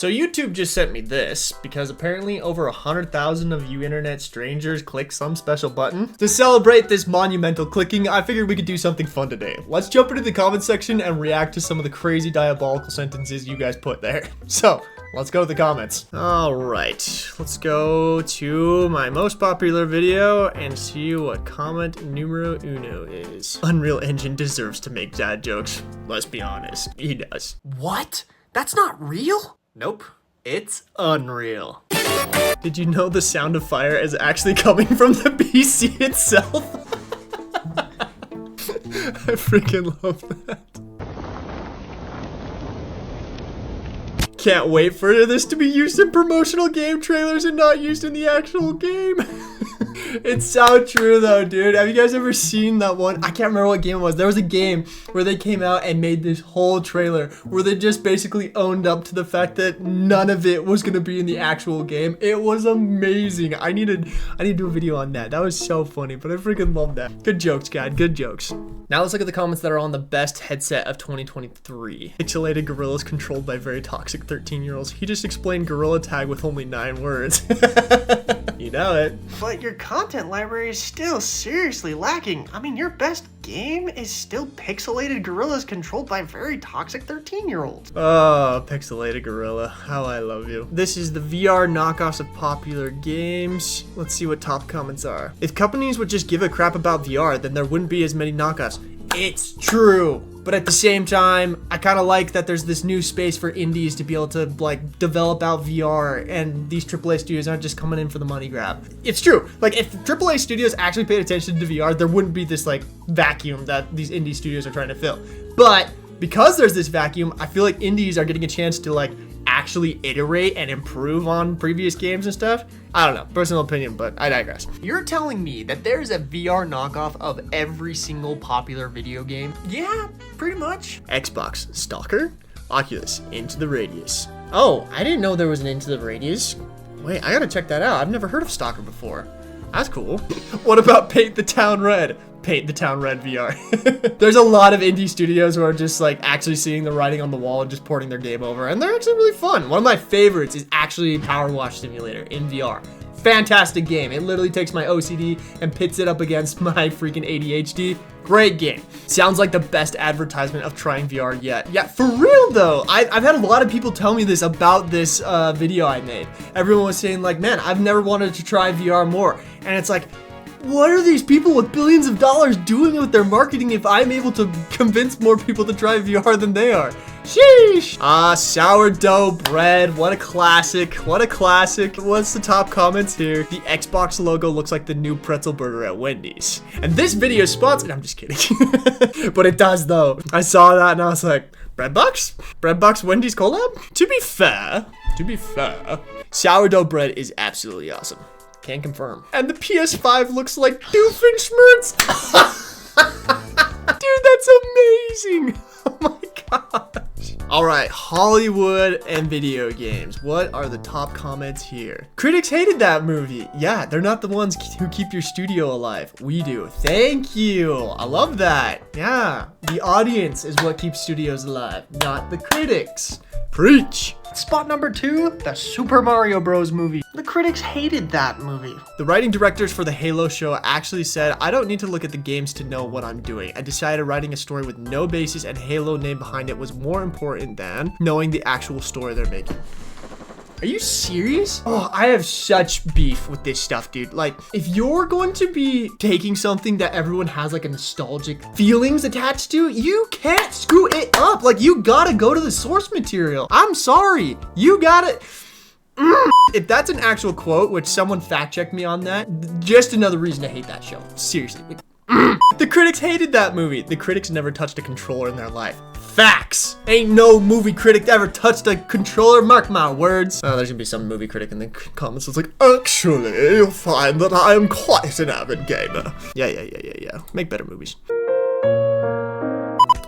So YouTube just sent me this because apparently over 100,000 of you internet strangers clicked some special button. To celebrate this monumental clicking, I figured we could do something fun today. Let's jump into the comment section and react to some of the crazy diabolical sentences you guys put there. So, let's go to the comments. All right, let's go to my most popular video and see what comment numero uno is. Unreal Engine deserves to make dad jokes. Let's be honest, he does. What? That's not real? Nope, it's unreal. Did you know the sound of fire is actually coming from the PC itself? I freaking love that. Can't wait for this to be used in promotional game trailers and not used in the actual game. It's so true though, dude. Have you guys ever seen that one? I can't remember what game it was. There was a game where they came out and made this whole trailer where they just basically owned up to the fact that none of it was gonna be in the actual game. It was amazing. I need to do a video on that. That was so funny, but I freaking love that. Good jokes, guys. Good jokes. Now let's look at the comments that are on the best headset of 2023. Pixelated gorillas controlled by very toxic 13-year-olds. He just explained Gorilla Tag with only 9 words. You know it. But your content library is still seriously lacking. I mean, your best game is still pixelated gorillas controlled by very toxic 13-year-olds. Oh, pixelated gorilla. How I love you. This is the VR knockoffs of popular games. Let's see what top comments are. If companies would just give a crap about VR, then there wouldn't be as many knockoffs. It's true. But at the same time, I kind of like that there's this new space for indies to be able to like develop out VR, and these AAA studios aren't just coming in for the money grab. It's true. Like if AAA studios actually paid attention to VR, there wouldn't be this like vacuum that these indie studios are trying to fill. But because there's this vacuum, I feel like indies are getting a chance to like actually iterate and improve on previous games and stuff. I don't know, personal opinion, but I digress. You're telling me that there's a VR knockoff of every single popular video game? Yeah, pretty much. Xbox, Stalker, Oculus, Into the Radius. Oh, I didn't know there was an Into the Radius. Wait, I gotta check that out. I've never heard of Stalker before. That's cool. What about Paint the Town Red? Paint the Town Red VR. There's a lot of indie studios who are just like actually seeing the writing on the wall and just porting their game over, and they're actually really fun. One of my favorites is actually Power Wash Simulator in VR. Fantastic game. It literally takes my OCD and pits it up against my freaking ADHD. Great game. Sounds like the best advertisement of trying VR yet. Yeah, for real though. I've had a lot of people tell me this about this video I made. Everyone was saying like, man, I've never wanted to try VR more. And it's like, what are these people with billions of dollars doing with their marketing if I'm able to convince more people to try VR than they are? Sheesh! Sourdough bread. What a classic. What a classic. What's the top comments here? The Xbox logo looks like the new pretzel burger at Wendy's. And this video is sponsored. I'm just kidding. But it does though. I saw that and I was like, Breadbox? Breadbox Wendy's collab? To be fair, sourdough bread is absolutely awesome. Can confirm. And the PS5 looks like Doofenshmirtz. Dude, that's amazing. Oh my gosh. All right, Hollywood and video games. What are the top comments here? Critics hated that movie. Yeah, they're not the ones who keep your studio alive. We do. Thank you. I love that. Yeah, the audience is what keeps studios alive, not the critics. Preach. Spot number 2, the Super Mario Bros. Movie. The critics hated that movie. The writing directors for the Halo show actually said, I don't need to look at the games to know what I'm doing. I decided writing a story with no basis and Halo name behind it was more important than knowing the actual story they're making. Are you serious? Oh, I have such beef with this stuff, dude. Like, if you're going to be taking something that everyone has like a nostalgic feelings attached to, you can't screw it up. Like, you gotta go to the source material. I'm sorry. You gotta... If that's an actual quote, which someone fact checked me on that, just another reason to hate that show. Seriously. The critics hated that movie. The critics never touched a controller in their life. Facts. Ain't no movie critic ever touched a controller, mark my words. Oh, there's gonna be some movie critic in the comments that's like, actually, you'll find that I am quite an avid gamer. Yeah. Make better movies.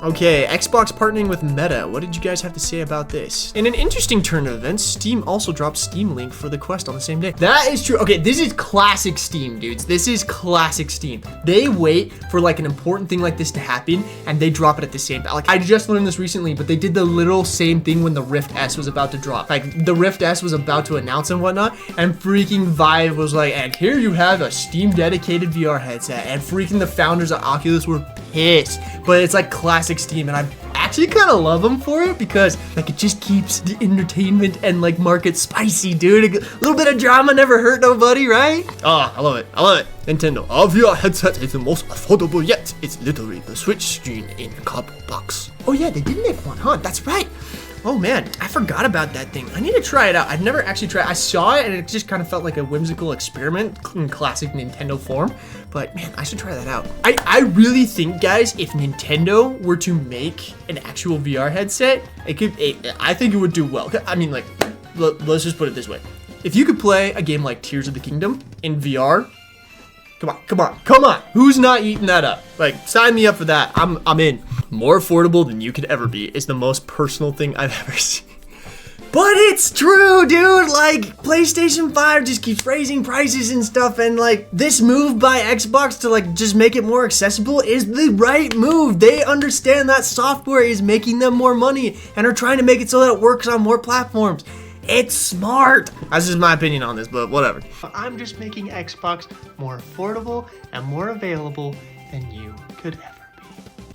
Okay, Xbox partnering with Meta. What did you guys have to say about this? In an interesting turn of events, Steam also dropped Steam Link for the Quest on the same day. That is true. Okay, this is classic Steam, dudes. This is classic Steam. They wait for like an important thing like this to happen and they drop it at the same time. Like I just learned this recently, but they did the little same thing when the Rift S was about to drop. Like the Rift S was about to announce and whatnot, and freaking Vive was like, and here you have a Steam dedicated VR headset, and freaking the founders of Oculus were pissed. But it's like classic Steam, and I actually kind of love them for it because like it just keeps the entertainment and like market spicy, dude. A little bit of drama never hurt nobody, right? Oh, I love it. I love it. Nintendo, our VR headset is the most affordable yet. It's literally the Switch screen in a cardboard box. Oh yeah, they did make one, huh? That's right. Oh man, I forgot about that thing. I need to try it out. I've never actually tried. I saw it and it just kind of felt like a whimsical experiment in classic Nintendo form. But man, I should try that out. I really think, guys, if Nintendo were to make an actual VR headset, I think it would do well. I mean, like, let's just put it this way. If you could play a game like Tears of the Kingdom in VR, come on. Who's not eating that up? Like, sign me up for that. I'm in. More affordable than you could ever be is the most personal thing I've ever seen. But it's true, dude. Like, PlayStation 5 just keeps raising prices and stuff, and like this move by Xbox to like just make it more accessible is the right move. They understand that software is making them more money and are trying to make it so that it works on more platforms. It's smart. That's just my opinion on this, but whatever. I'm just making Xbox more affordable and more available than you could ever be.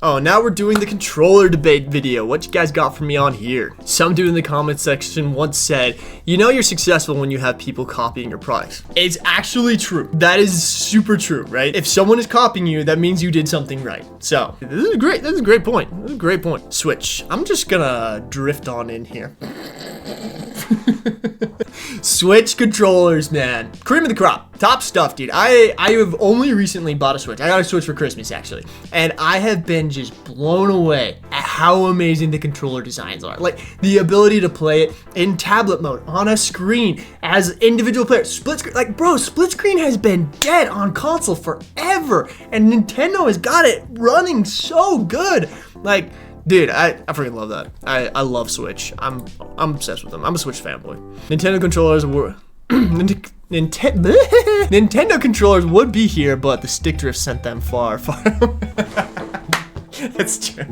Oh, now we're doing the controller debate video. What you guys got for me on here? Some dude in the comment section once said, you know you're successful when you have people copying your products. It's actually true. That is super true, right? If someone is copying you, that means you did something right. So, this is great. This is a great point. This is a great point. Switch. I'm just gonna drift on in here. Switch controllers, man. Cream of the crop. Top stuff, dude. I have only recently bought a Switch. I got a Switch for Christmas, actually. And I have been just blown away at how amazing the controller designs are. Like, the ability to play it in tablet mode, on a screen, as individual players. Split screen. Like, bro, split screen has been dead on console forever. And Nintendo has got it running so good. Like, dude, I freaking love that. I love Switch. I'm obsessed with them. I'm a Switch fanboy. Nintendo controllers were Nintendo controllers would be here, but the stick drift sent them far. That's true.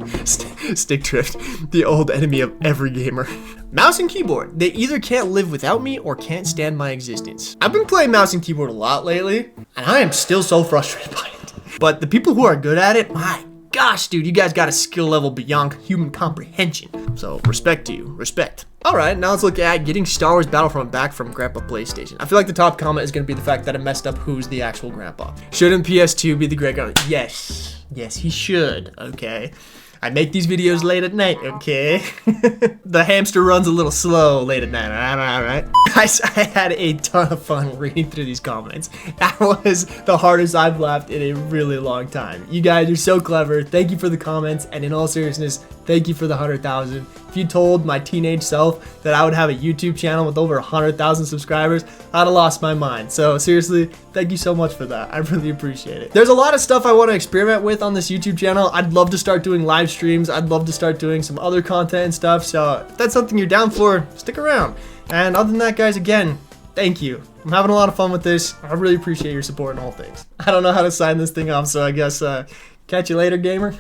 Stick drift, the old enemy of every gamer. Mouse and keyboard. They either can't live without me or can't stand my existence. I've been playing mouse and keyboard a lot lately, and I am still so frustrated by it. But the people who are good at it, my gosh, dude, you guys got a skill level beyond human comprehension. So, respect to you. Respect. Alright, now let's look at getting Star Wars Battlefront back from Grandpa PlayStation. I feel like the top comment is going to be the fact that I messed up who's the actual grandpa. Shouldn't PS2 be the great grandpa? Yes. Yes, he should. Okay. I make these videos late at night, okay? The hamster runs a little slow late at night, alright? I had a ton of fun reading through these comments. That was the hardest I've laughed in a really long time. You guys are so clever. Thank you for the comments, and in all seriousness, thank you for the 100,000. If you told my teenage self that I would have a YouTube channel with over 100,000 subscribers, I'd have lost my mind. So seriously, thank you so much for that. I really appreciate it. There's a lot of stuff I want to experiment with on this YouTube channel. I'd love to start doing live streams. I'd love to start doing some other content and stuff. So if that's something you're down for, stick around. And other than that, guys, again, thank you. I'm having a lot of fun with this. I really appreciate your support in all things. I don't know how to sign this thing off, so I guess catch you later, gamer.